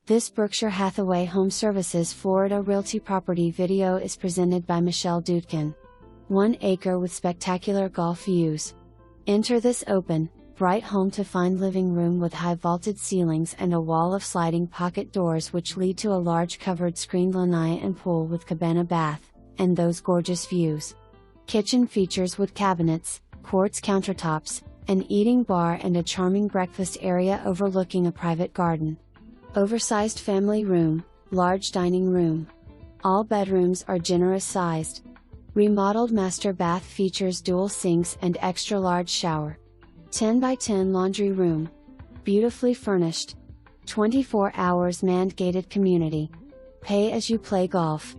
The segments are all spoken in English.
This Berkshire Hathaway HomeServices Florida Realty property video is presented by Michelle Dudkin. 1 acre with spectacular Gulf views. Enter this open, bright home to find living room with high vaulted ceilings and a wall of sliding pocket doors which lead to a large covered screened lanai and pool with cabana bath, and those gorgeous views. Kitchen features wood cabinets, quartz countertops, an eating bar and a charming breakfast area overlooking a private garden. Oversized family room, large dining room. All bedrooms are generous sized. Remodeled master bath features dual sinks and extra large shower. 10 by 10 laundry room. Beautifully furnished. 24 hours manned gated community. Pay as you play golf.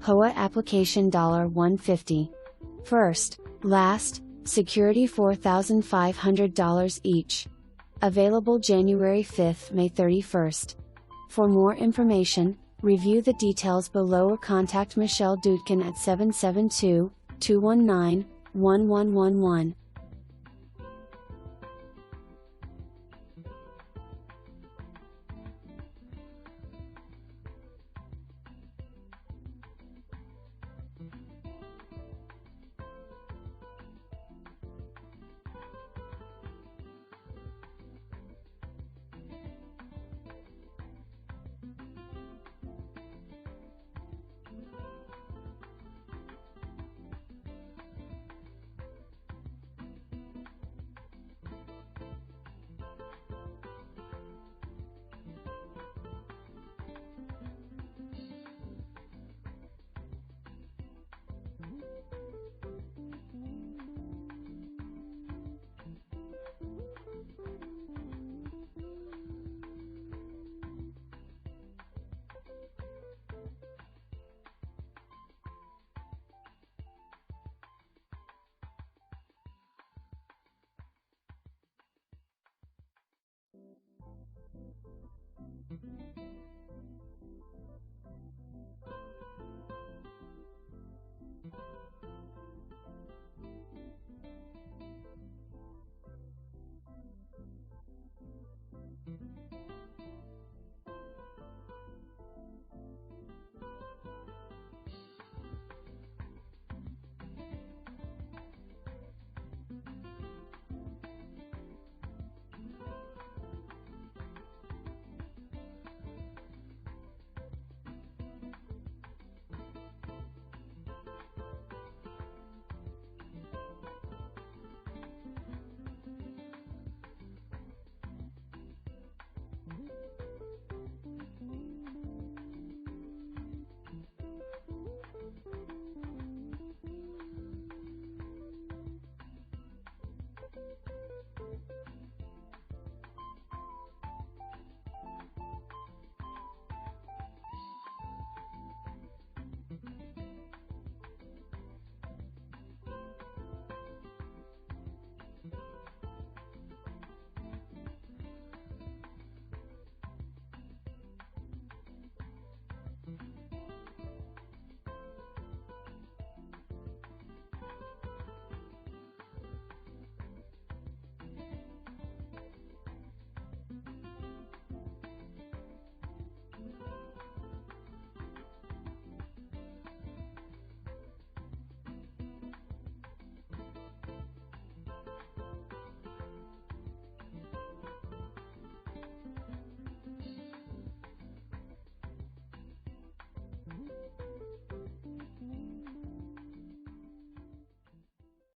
HOA application $150. First, last, security $4,500 each. Available January 5th, May 31st. For more information, review the details below or contact Michelle Dudkin at 772-219-1111.